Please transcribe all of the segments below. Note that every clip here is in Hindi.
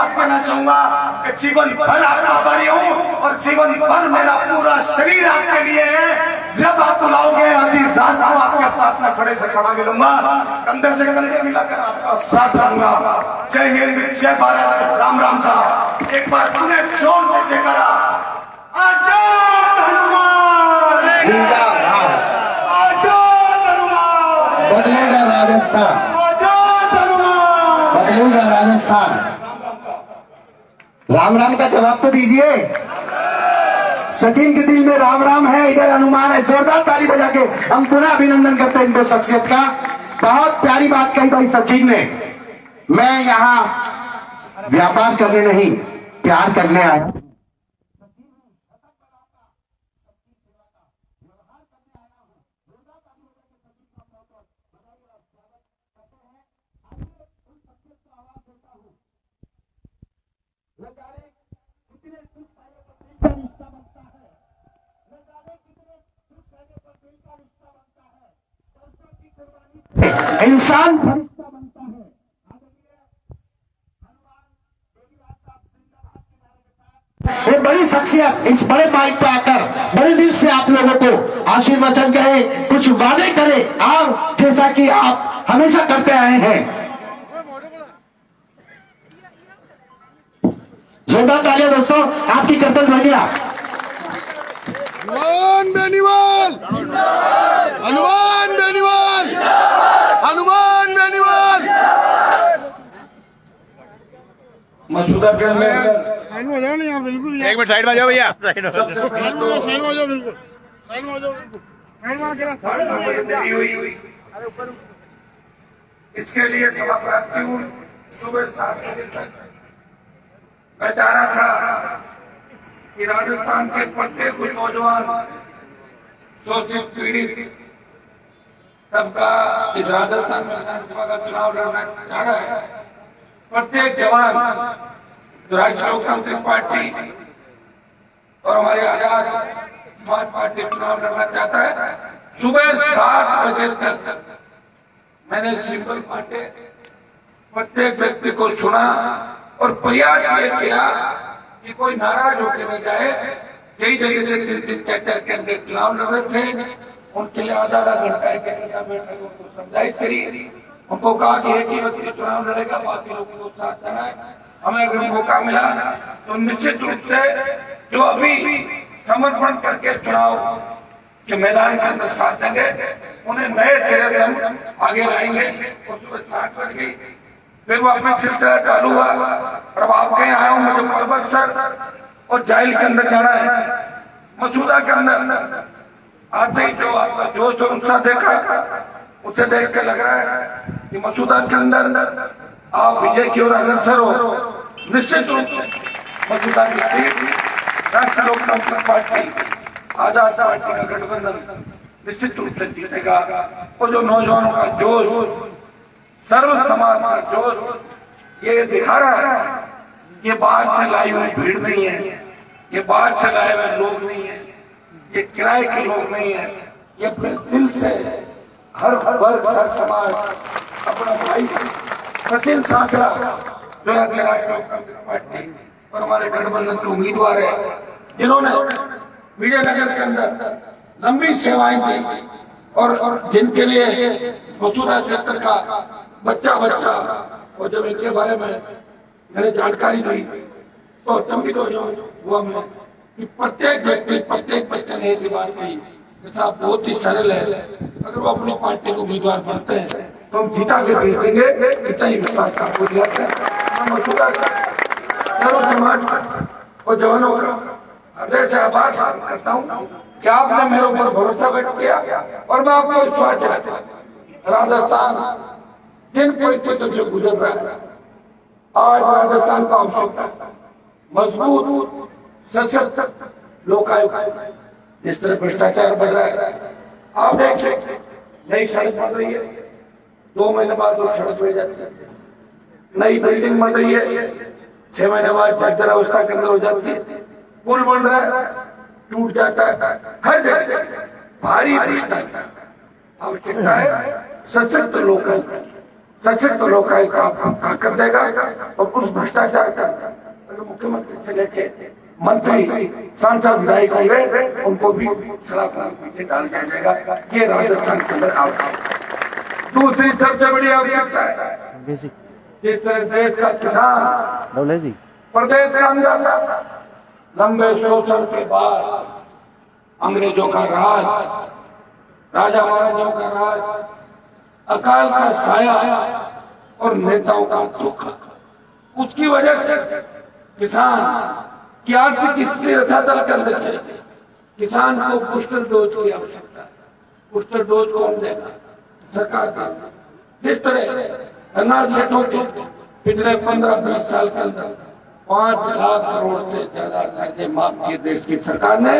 बात कहना चाहूंगा कि जीवन भर आपका आभारी हूँ और जीवन भर मेरा पूरा शरीर आपके लिए है। जब आप बुलाओगे आधी रात को आपके साथ में खड़े से खड़ा मिलूंगा, कंधे से कंधे मिलाकर आपका साथ रहूंगा। जय हिंद, जय भारत, राम राम साहब। एक बार पुनः जोर से जयकारा। आजाद हनुमान जिंदाबाद। आजाद हनुमान बदलेगा राजस्थान, आजाद हनुमान। बदलेगा राजस्थान। राम राम का जवाब तो दीजिए। सचिन के दिल में राम राम है, इधर हनुमान है। जोरदार ताली बजा के हम पुनः अभिनंदन करते हैं इनको शख्सियत का। बहुत प्यारी बात कही भाई सचिन ने। मैं यहाँ व्यापार करने नहीं, प्यार करने आया। इंसान एक बड़ी शख्सियत इस बड़े माइक पे आकर बड़े दिल से आप लोगों को आशीर्वचन करे, कुछ वादे करे, और जैसा कि आप हमेशा करते आए हैं। जोरदार तालियां दोस्तों आपकी कर्तव्य बढ़िया। हनुमान बेनीवाल, हनुमान बेनीवाल, हनुमान बेनीवाल। मौजूदा के में साइड में हो जाओ नहीं, बिल्कुल एक मिनट साइड में जाओ भैया, साइड में साइड में हो जाओ, साइड में हो जाओ, बिल्कुल साइड में हो जाओ, बिल्कुल साइड में आके देरी हुई, इसके लिए क्षमा प्राप्ति हूँ। सुबह 7 बजे तक मैं चाह रहा था कि राजस्थान के प्रत्येक कुछ नौजवान शोषित पीड़ित सबका इस राजस्थान में विधानसभा का चुनाव लड़ना चाह रहा है। प्रत्येक जवान जो राष्ट्रीय लोकतांत्रिक पार्टी और हमारे आजाद समाज पार्टी चुनाव लड़ना चाहता है, सुबह 7 बजे तक मैंने सिंपल बांटे, प्रत्येक व्यक्ति को सुना और प्रयास ये किया कि कोई नाराज होकर न जाए। कई जगह से 3-3, 4-4 कैंडिडेट चुनाव लड़ रहे थे, उनके लिए आधा घंटा एक घंटा बैठक उनको समझाइश करी। उनको कहा कि एक ही व्यक्ति चुनाव लड़ेगा, बाकी लोगों को साथ देना है। हमें अगर मौका मिला तो निश्चित रूप से जो अभी समर्पण करके चुनाव के मैदान के अंदर साथ देंगे, उन्हें नए सिरे से हम आगे लाएंगे। और सुबह 7 बज गई, फिर वो अपना सिलसिला चालू हुआ। और अब आपके यहाँ आया हूँ, मुझे परबतसर और जाइल के अंदर जाना है। मसूदा के अंदर आते ही जो आपका जोश और उत्साह देखा, उसे देख के लग रहा है कि मसूदा के अंदर आप विजय की ओर अग्रसर हो। निश्चित रूप से मसूदा की सीट राष्ट्रीय लोकतांत्रिक पार्टी, आजाद पार्टी का गठबंधन निश्चित रूप से जीतेगा। और जो नौजवानों का जोश, सर्व समाज का जोश ये दिखा रहा है, ये बाहर से लाई हुई भीड़ नहीं है, ये बाहर से लाए हुए लोग नहीं है, ये किराए के लोग नहीं है, ये अपने दिल से हर वर्ग हर समाज अपना भाई सचिन सांकरा जो है राष्ट्रीय लोकतांत्रिक पार्टी और हमारे गठबंधन के उम्मीदवार है, जिन्होंने विजयनगर के अंदर लंबी सेवाएं दी और जिनके लिए मसूदा क्षेत्र का बच्चा और जब इनके बारे में मैंने जानकारी दी तो अचंभित हुआ मैं कि प्रत्येक व्यक्ति, प्रत्येक बच्चे ने एक बात कही कि साहब बहुत ही सरल है, अगर वो अपनी पार्टी के उम्मीदवार बनते हैं तो हम जीता के भेज देंगे। इतना ही विश्वास आपको दिलाते हैं। मैं मसूदा सर्व समाज और जवानों का हृदय से आभार करता हूँ कि आपने मेरे ऊपर भरोसा व्यक्त किया और मैं आपको विश्वास दिलाता हूँ। राजस्थान जिन परिस्थितियों से गुजर रहा है, आज राजस्थान का आवश्यकता मजबूत सशक्त लोकायुक्त, जिस तरह भ्रष्टाचार बढ़ रहा है, आप देखिए नई सड़क बन रही है, 2 महीने बाद वो सड़क बन जाती है, नई बिल्डिंग बन रही है, 6 महीने बाद जर्जर अवस्था के अंदर हो जाती है, पुल बन रहा है, टूट जाता है, हर जगह भारी भ्रष्टाचार। आवश्यकता है सशक्त लोकायुक्त, सशक्त लोकायुक्त आपको ताकत देगा और उस भ्रष्टाचार का अगर मुख्यमंत्री से लेके मंत्री सांसद विधायक होंगे उनको भी सलाख पीछे डाल दिया जाएगा। ये राजस्थान के अंदर आवश्यकता। दूसरी सबसे बड़ी आवश्यकता है जिस तरह देश का किसान प्रदेश के अंदर लंबे शोषण के बाद अंग्रेजों का राज, राजा महाराजाओं का राज, अकाल का साया और नेताओं का धोखा, उसकी वजह से किसान की आर्थिक स्थिति रसातल के अंदर चली गई। किसान को बूस्टर डोज की आवश्यकता है। बूस्टर डोज कौन देगा? सरकार देगा। जिस तरह धनराज सेठों के पिछले 15-20 साल के अंदर 5 लाख करोड़ से ज्यादा कर्जे माफ किए देश की सरकार ने,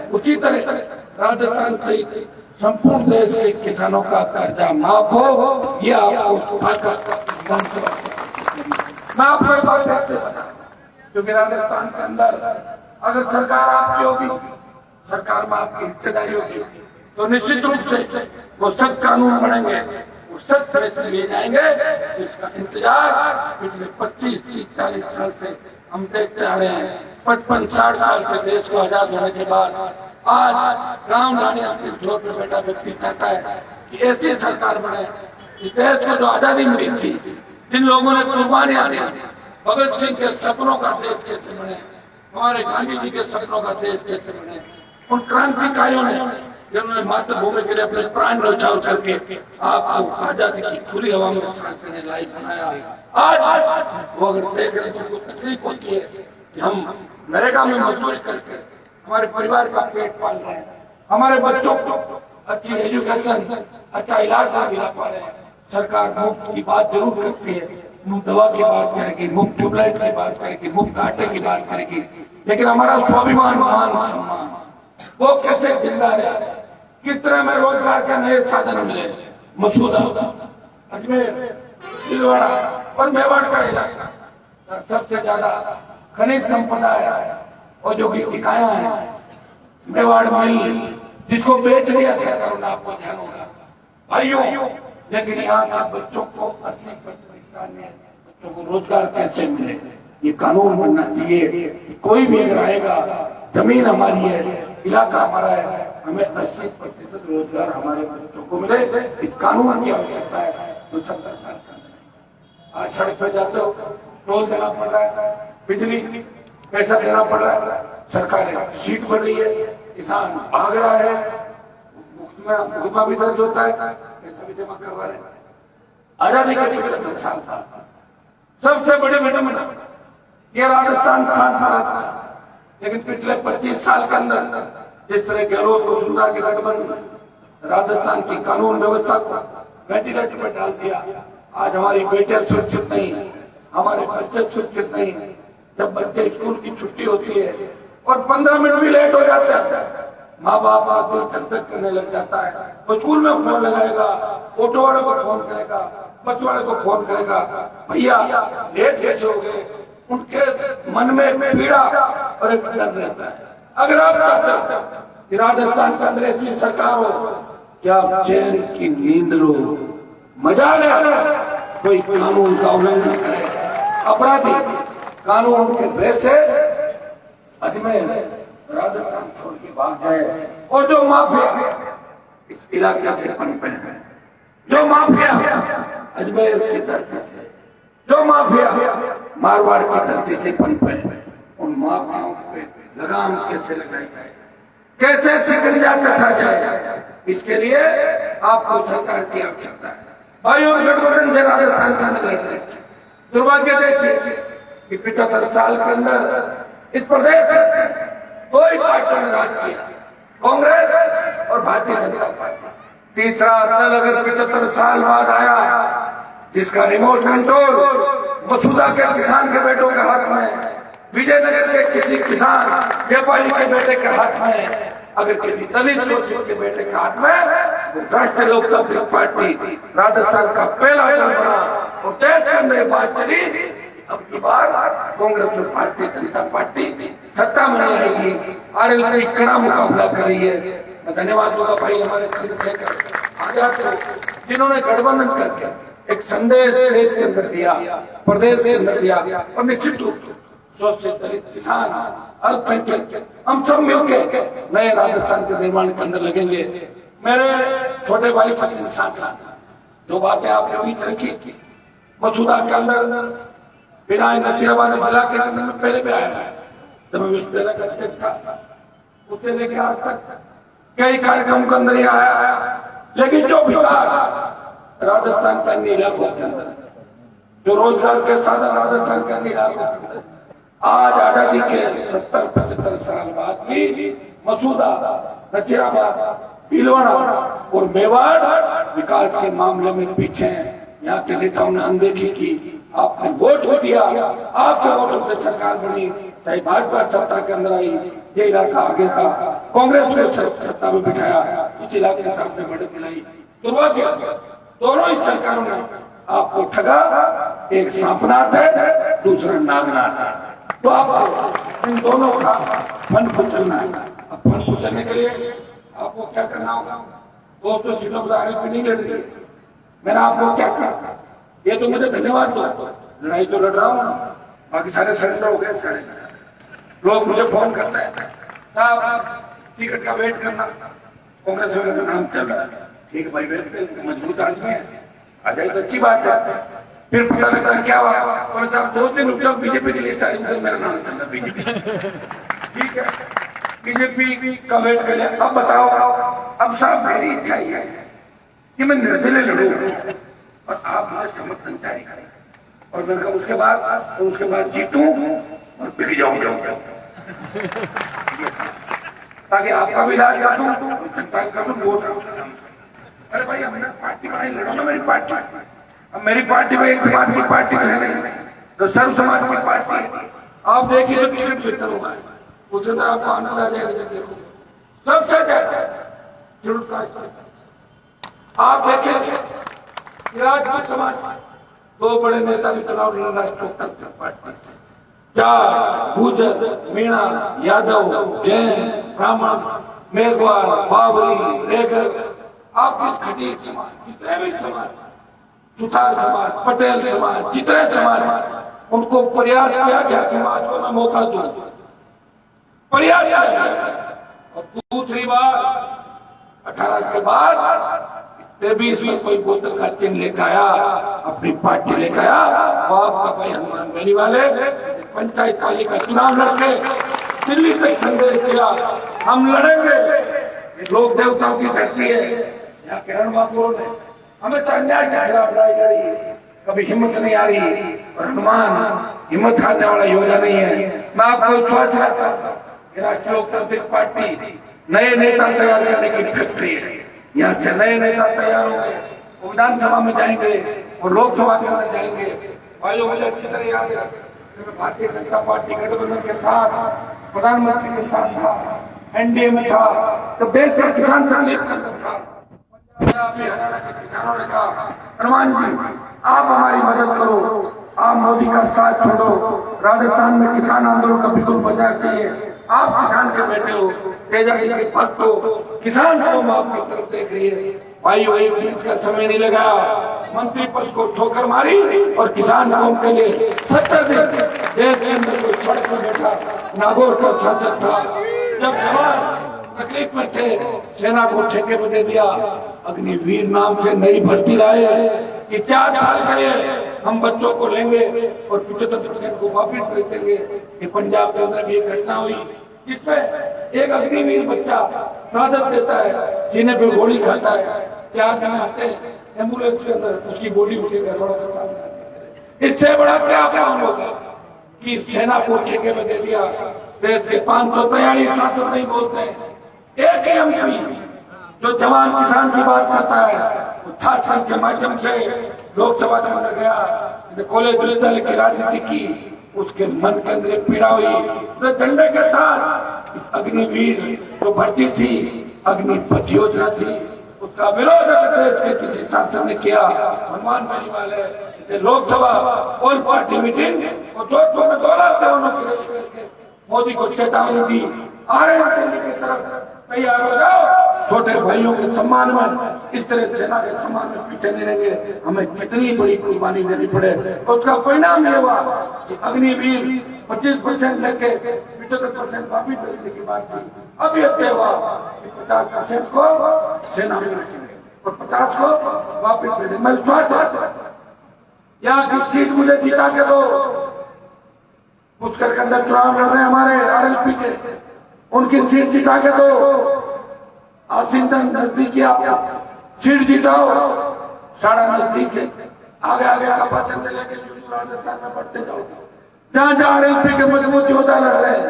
उसी तरह राजस्थान सहित संपूर्ण देश के किसानों का कर्जा माफ हो, ये आपको मैं आपको एक बात कहते बता, क्योंकि राजस्थान के अंदर अगर सरकार आपकी होगी, सरकार में आपकी हिस्सेदारी होगी, तो निश्चित रूप से वो सख्त कानून बनेंगे, वो सख्त फैसले लिए जाएंगे। इसका इंतजार पिछले 25, 30, 40 साल से हम देखते आ रहे हैं। 55-60 साल से देश को आजाद होने के बाद आज गांव लाने अपने छोटे बेटा व्यक्ति चाहता है कि ऐसी सरकार बने, इस देश को जो आजादी मिली थी, जिन लोगों ने कुर्बानियां दी, भगत सिंह के सपनों का देश कैसे बने, हमारे गांधी जी के सपनों का देश कैसे बने, उन क्रांतिकारियों ने जिन्होंने मातृभूमि के लिए अपने प्राण न्यौछावर करके आपको आजादी की खुली हवा में सांस लेने लायक बनाया। आज वो अगर देख रहे तो उनको तकलीफ होती है कि हम नरेगा में मजदूरी करके हमारे परिवार का पेट पाल रहे हैं, हमारे बच्चों को अच्छी एजुकेशन, अच्छा इलाज ना मिला पा रहे हैं। सरकार मुफ्त की बात जरूर करती है, मुफ्त दवा की बात करेगी, मुफ्त ट्यूबलाइट की बात करेगी, मुफ्त आटे की बात करेगी, लेकिन हमारा स्वाभिमान, मान सम्मान वो कैसे जिंदा है? किस तरह में रोजगार के नए साधन मिले? मसूदा, अजमेर, भीलवाड़ा और मेवाड़ का इलाका सबसे ज्यादा खनिज संपदा है और जो भी इकाइयां हैं, मेवाड़ मिल जिसको बेच दिया सरकार ने, आपको ध्यान होगा भाइयों, लेकिन यहाँ के बच्चों को 80% में बच्चों को रोजगार कैसे मिले? ये कानून बनना चाहिए। कोई भी अगर आएगा, जमीन हमारी है, इलाका हमारा है, हमें 80% रोजगार हमारे बच्चों को मिले। इस कानून की आवश्यकता है। तो 70 साल का आज सड़क पे जाते हो, टोल देना पड़ रहा है, बिजली पैसा देना पड़ रहा है, सरकार सीट बढ़ रही है, किसान भाग रहा है, मुकदमा भी दर्ज होता है, पैसा भी जमा करवा रहे हैं। आजादी का 75 साल था, सबसे बड़े घटना ये राजस्थान सांसद था, लेकिन पिछले 25 साल के अंदर जिस तरह गहलोत वसुंधरा के गठबंधन राजस्थान की कानून व्यवस्था को वेंटिलेटर पर डाल दिया। आज हमारी बेटियां सुरक्षित नहीं, हमारे बच्चे सुरक्षित नहीं। जब बच्चे स्कूल की छुट्टी होती है और 15 मिनट भी लेट हो जाता है, माँ बाप का दिल धक-धक करने लग जाता है। वो स्कूल में फोन लगाएगा, ऑटो वाले को फोन करेगा, बस वाले को फोन करेगा, भैया लेट कैसे हो गए? उनके मन में पीड़ा और एक डर रहता है। अगर आप चाहते हो कि राजस्थान के अंदर ऐसी सरकार हो, क्या आप चैन की नींद लो, मजा ले, कोई कानून का उल्लंघन करे, अपराधी कानून के भय से अजमेर राजस्थान छोड़ के भाग जाए। और जो माफिया इस इलाके से पनपे हैं, जो माफिया अजमेर की धरती से, जो माफिया मारवाड़ की धरती से पनपे हैं, उन माफियाओं पे लगाम कैसे लगाई जाए, कैसे शिकंजा कसा जाए, इसके लिए आपको सरकार की आवश्यकता है। भाइयों, गठबंधन से राजस्थान के अंदर लड़ रहे थे। दुर्भाग्य देखिए कि 75 साल के अंदर इस प्रदेश में कोई पार्टी ने राज किया, कांग्रेस और भारतीय जनता पार्टी। तीसरा दल अगर 75 साल बाद आया, जिसका रिमोट कंट्रोल मसूदा के किसान के बेटों के हाथ में, विजयनगर के किसी किसान व्यापारी के बेटे के हाथ में, अगर किसी दलित शोषित के बेटे के हाथ में, राष्ट्रीय लोकतांत्रिक पार्टी राजस्थान का पहला दल बना और देश के अंदर बात चली। अब की बार कांग्रेस और भारतीय जनता पार्टी सत्ता में नहीं आएगी, आरएलपी कड़ा मुकाबला कर रही है। मैं धन्यवाद दूंगा भाई हमारे चंद्रशेखर आजाद को, जिन्होंने गठबंधन करके एक संदेश देश के अंदर दिया, प्रदेश के अंदर दिया, और निश्चित रूप से शोषित दलित किसान अल्पसंख्यक हम सब मिलकर नए राजस्थान के निर्माण के अंदर लगेंगे। मेरे छोटे भाई सचिन साथला, जो बातें आपने बीच रखी, मसूदा के अंदर बिना नसीराबाद जिला के अंदर में पहले भी आया, जब मैं विश्वविद्यालय का अध्यक्ष था, उससे लेकर आज तक कई कार्यक्रम के अंदर ही आया। लेकिन जो विकास राजस्थान के अन्य इलाकों के अंदर, जो रोजगार के साधन राजस्थान के अन्य इलाकों के अंदर, आज आजादी के 70-75 साल बाद भी मसूदा, नसीराबाद, भीलवाड़ा और मेवाड़ विकास के मामले में पीछे हैं। यहाँ के नेताओं ने अनदेखी की, आपने वोट दिया, आपके वोटों पे सरकार बनी, चाहे भाजपा सत्ता के अंदर आई, ये इलाका आगे था, कांग्रेस को सत्ता में बिठाया, इस इलाके के सामने बढ़त दिलाई, दुर्भाग्य दोनों ही सरकारों ने आपको ठगा। एक सांपनाथ है, दूसरा नागनाथ है, तो आप इन दोनों का फन कुचलना है। अब फन कुचलने के लिए आपको क्या करना होगा? 200 सीटों पर आगे भी नहीं लड़ रही, मैंने आपको क्या कहा? ये तो मुझे धन्यवाद दो, लड़ाई तो लड़ रहा हूँ, बाकी सारे सरेंडर हो गए। सारे लोग मुझे फोन करते हैं, साहब टिकट का वेट करना, कांग्रेस में मेरा नाम चल रहा है। ठीक है भाई, वेट कर, मजबूत आदमी है, आ जाए तो अच्छी बात है। फिर पता लगता है क्या हुआ, और साहब 2 दिन रुक जाओ, बीजेपी की लिस्ट आई, तो मेरा नाम चल रहा है बीजेपी। ठीक है, बीजेपी का वेट कर लिया। अब बताओ, अब साहब मेरी इच्छा ही है कि मैं निर्दलीय लड़ूं और आप मुझे समर्थन जारी करें, और मैं उसके बाद जीतूं और बिक जाऊं, ताकि आपका भी इलाज कर दूं, जनता का भी वोट। अरे भाई, हमने पार्टी बनाई, लड़ो ना मेरी पार्टी। अब मेरी पार्टी में एक समाज की पार्टी है नहीं, तो सर्व समाज की पार्टी है। आप देखिए तो टिकट वितरण हुआ है, उसके अंदर आपको आनंद आ जाएगा। देखो सबसे ज्यादा जरूरत आप देखें राजपूत समाज, 2 बड़े नेता भी चुनाव लड़ राष्ट्रीय पार्टी से, जाट, गुर्जर, मीणा, यादव, जैन, ब्राह्मण, मेघवाल, बावरी, रेगत, आपके खटीक समाज, जितने भी समाज, सुतार समाज, पटेल समाज, जितने समाज, उनको प्रयास किया गया समाज को मैं मौका दूं, प्रयास किया गया। और दूसरी बार 18 के बाद 23 में कोई बोतल का चिन्ह लेकर आया, अपनी पार्टी लेकर आया, वो आपका भाई हनुमान बेली वाले पंचायत पालिका चुनाव लड़के दिल्ली पे संदेश दिया, हम लड़ेंगे। लोक देवताओं की धरती है, यहाँ किरण बाबू ने हमेशा अन्याय के खिलाफ लड़ाई लड़ी, कभी हिम्मत नहीं आ रही, और हनुमान हिम्मत हारने वाला योजना नहीं है। मैं आपको विश्वास दिलाता हूं, राष्ट्रीय लोकतांत्रिक पार्टी नए नेता तैयार करने की फैक्ट्री है। यहाँ से नए नेता तैयार होंगे, विधानसभा में जाएंगे और लोकसभा के अंदर जाएंगे। भाइयों, मुझे अच्छी तरह याद है, भारतीय जनता पार्टी गठबंधन के साथ प्रधानमंत्री के साथ था, एनडीए में था, तो देश का किसान तकलीफ के अंदर था। हरियाणा के किसानों ने कहा, हनुमान जी आप हमारी मदद करो, आप मोदी का साथ छोड़ो, राजस्थान में किसान आंदोलन का बिल्कुल बजाना चाहिए। आप किसान के बेटे हो, तेजा जी के भक्त हो, किसान कौम आपकी तरफ देख रही है। भाइयों, 1 मिनट का समय नहीं लगा, मंत्री पद को ठोकर मारी और किसान कौम के लिए 70 दिन देश के अंदर कोई सड़क में बैठा नागौर का सांसद था। जब जवान तकलीफ में थे, सेना को ठेके पे दे दिया, अग्निवीर नाम से नई भर्ती लाए कि 4 साल के लिए हम बच्चों को लेंगे और 75% को वापिस भेज देंगे। ये पंजाब के अंदर भी एक घटना हुई, जिसमें एक अग्निवीर बच्चा शहादत देता है, सीने पे गोली खाता है, 4 जने आते हैं एम्बुलेंस के अंदर, उसकी बॉडी उठेगा बड़ों के सामने। इससे बड़ा क्या काम होगा कि सेना को ठेके में दे दिया। देश के 543 सांसद नहीं बोलते, एक ही एमपी जो जवान किसान की बात करता है, वो छात्र संघ के माध्यम से लोकसभा के अंदर गया, कॉलेज दल की राजनीति की, उसके मन के अंदर पीड़ा हुई, तो झंडे के साथ इस अग्निवीर जो भर्ती थी, अग्निपथ योजना थी, उसका विरोध देश के किसी सांसद ने किया। हनुमान बेली वाले लोकसभा ऑल पार्टी मीटिंग और जोधपुर में दौराते करके मोदी को चेतावनी दी, आ रहे हैं दिल्ली की तरफ, तैयार हो जाओ, छोटे भाइयों के सम्मान में, इस तरह सेना के सम्मान में पीछे नहीं रहेंगे। हमें कितनी बड़ी कुर्बानी देनी पड़े, और उसका परिणाम ये हुआ कि अग्निवीर 25% लेके 75% वापिस भेजने की बात थी। अब ये तय हुआ कि 50% को सेना में रखेंगे और 50 को वापिस भेजेंगे। मैं विश्वास रखता हूं यहाँ की सीट मुझे जिता के दो। पुष्कर के अंदर चुनाव लड़ रहे हैं हमारे आरएलपी के, उनकी सीट जिता के दो। आसिंदन नजदीकी, आप सीट जिताओ, साड़ा नजदीक है। आगे आगे का पाचन से लेकर राजस्थान में बढ़ते जाओ। जहां जहां आरएलपी के मजबूत योद्धा लड़ रहे हैं,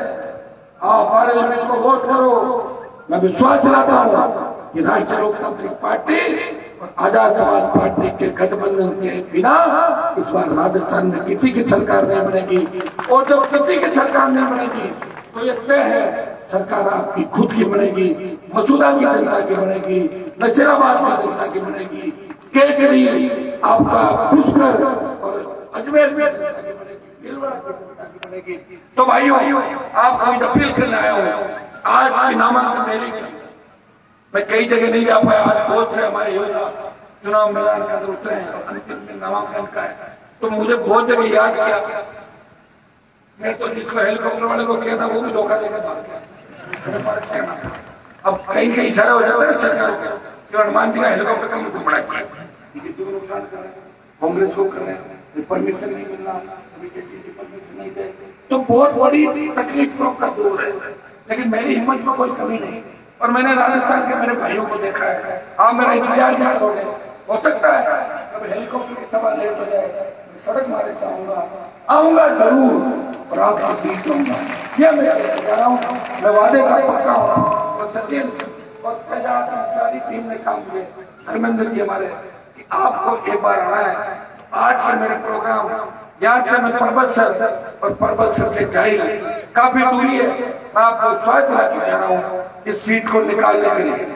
आप आरएलपी को वोट करो। मैं विश्वास दिलाता हूं कि राष्ट्रीय लोकतांत्रिक पार्टी और आजाद समाज पार्टी के गठबंधन के बिना इस बार राजस्थान में किसी की सरकार नहीं बनेगी। और जब किसी की सरकार नहीं बनेगी तो ये तय है सरकार आपकी खुद की बनेगी, मसूदा की जनता की बनेगी, नसीराबाद की जनता की बनेगी, केकरी आपका पुष्कर और अजमेर में जनता की बनेगी, भीलवाड़ा की जनता की बनेगी। तो भाइयों, आपको अपील करने आया हूँ, आज की नामांकन रैली की मैं कई जगह नहीं जा पाया। आज बहुत से हमारे योद्धा चुनाव मैदान के अंदर उतरे हैं और अंतिम दिन नामांकन का है, तो मुझे बहुत जगह याद किया। मैं तो जिसको हेलीकॉप्टर वाले को किया था वो भी धोखा देकर भाग गया। अब कहीं कहीं इशारा हो जाता है सरकार को, हनुमान जी का हेलीकॉप्टर का मुझे बड़ा किया, नुकसान कर रहे हैं, कांग्रेस को कर रहे हैं, परमिशन नहीं मिलना, परमिशन नहीं दे, तो बहुत बड़ी तकलीफों का दौर है। लेकिन मेरी हिम्मत में कोई कमी नहीं, और मैंने राजस्थान के मेरे भाइयों को देखा है। आप मेरा इंतजार भी करोगे, हो सकता है कभी हेलीकॉप्टर की सभा लेट हो जाए, सड़क मारे चाहूंगा, आऊंगा जरूर और आपके बीच आऊंगा। ये मैं कह रहा हूँ, मैं वादे का पक्का हूँ। और सचिन और सजाद सारी टीम ने काम किए, धर्मेंद्र जी हमारे, कि आपको एक बार आना है। आज के मेरे प्रोग्राम यहाँ से मैं पर्वत सर और पर्वत सर से जाहिर काफी दूरी है। मैं आपको स्वाद दिला के कह रहा हूँ, इस सीट को निकालने के लिए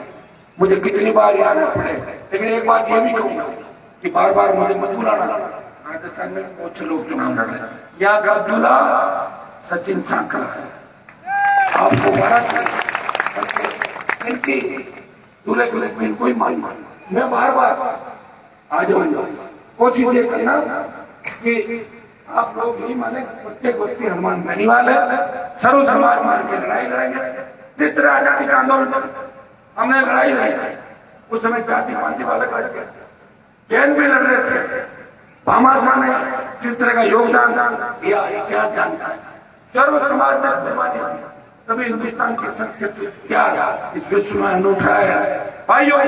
मुझे कितनी बार आना पड़े, लेकिन एक बात ये भी कहूंगा कि बार बार मुझे मत बुलाना। राजस्थान में बहुत से लोग चुनाव लड़ रहे हैं, यहाँ का दूल्हा सचिन सांकला है, आपको बड़ा इनकी दूल्हे के रूप में इनको ही मान। मैं बार बार आ जाऊंगा, कोशिश ये करना कि आप लोग ही माने प्रत्येक व्यक्ति हनुमान बेनीवाल है, सर्व समाज मान के लड़ाई लड़ेंगे। जिस तरह आजादी का आंदोलन हमने लड़ाई लड़ी थी, उस समय जाति पाति वाले लड़ गए, जैन भी लड़ रहे थे, भामाशाह ने जिस तरह का योगदान दिया इतिहास जानता है, सर्व समाज ने तभी हिंदुस्तान की संस्कृति क्या इस विश्व में अनूठा है। भाइयों,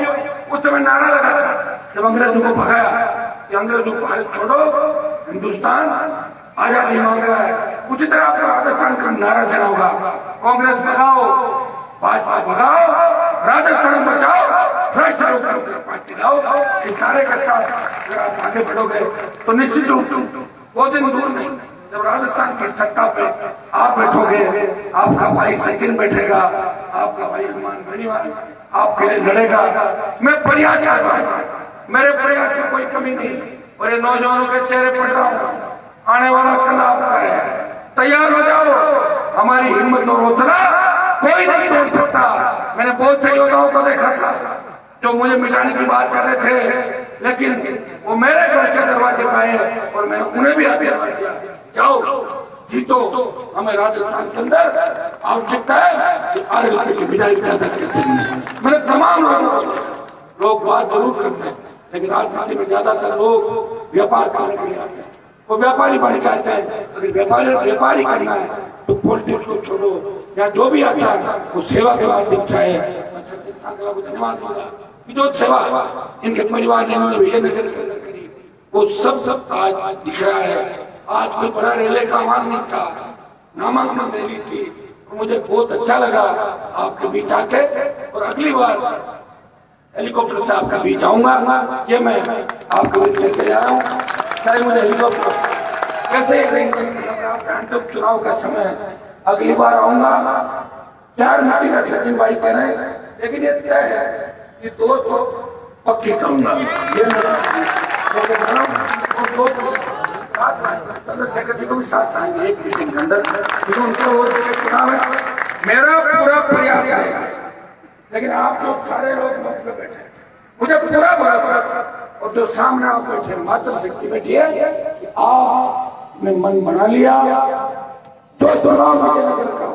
उस समय नारा लगा था जब अंग्रेजों को भगाया कि अंग्रेजों को भारत छोड़ो, हिंदुस्तान आजादी मांग रहा है। उसी तरह आपको राजस्थान का नारा देना होगा, कांग्रेस भगाओ, भाजपा भगाओ, राजस्थान बचाओ, श्रेष्ठ लोकतांत्रिक पार्टी लाओ। इस नारे के साथ अगर आप आगे बढ़ोगे तो निश्चित रूप से वो दिन दूर नहीं जब राजस्थान की सत्ता पे आप बैठोगे, आपका भाई सचिन बैठेगा, आपका भाई हनुमान बेनीवाल आपके लिए लड़ेगा। मैं प्रयास चाहता हूँ, मेरे प्रयास में कोई कमी नहीं, और ये नौजवानों के चेहरे पढ़ रहा हूँ, आने वाला कल आपका है, तैयार हो जाओ। हमारी हिम्मत और हौसला कोई नहीं तोड़ सकता। मैंने बहुत से योद्धाओं को देखा था जो मुझे मिटाने की बात कर रहे थे, लेकिन वो मेरे घर के दरवाजे पे आए और मैंने उन्हें भी आशीर्वाद दिया, जाओ जीतो। हमें राजस्थान के अंदर आवश्यकता है कि आरएलपी की विदाई पैदा करके मैंने तमाम लोग बात जरूर करते हैं, लेकिन राजनीति में ज्यादातर लोग व्यापार करने के लिए आते हैं, वो व्यापारी बन जाते हैं। अगर व्यापारी करना है तो पॉलिटिक्स को छोड़ो, या जो भी आता है वो सेवा के माध्यम से है। सचिन सांकला को धन्यवाद दूंगा कि जो सेवा इनके परिवार ने इन्होंने विजयनगर के अंदर करी, वो सब आज दिख रहा है। आज कोई बड़ा रेले का आह्वान नहीं था, नामांकन रैली थी, मुझे बहुत अच्छा लगा आपके बीच आके। और अगली बार हेलीकॉप्टर से आपका बीच आऊंगा, ये मैं आपको बीच लेते जा रहा हूँ। चाहे मुझे हेलीकॉप्टर कैसे चुनाव का समय अगली बार आऊंगा, 4 मिनट का सचिन भाई कह रहे हैं, लेकिन ये तय है कि 2 तो पक्के करूंगा। ये सेक्रेटरी को भी साथ आएंगे एक मीटिंग के अंदर, उनका चुनाव है। मेरा पूरा प्रयास है लेकिन आप जो सारे लोग मंच पे बैठे, मुझे पूरा भरोसा, और जो सामने आप बैठे मात्र शक्ति बैठी है कि आपने मन बना लिया जो चुनाव विजयनगर का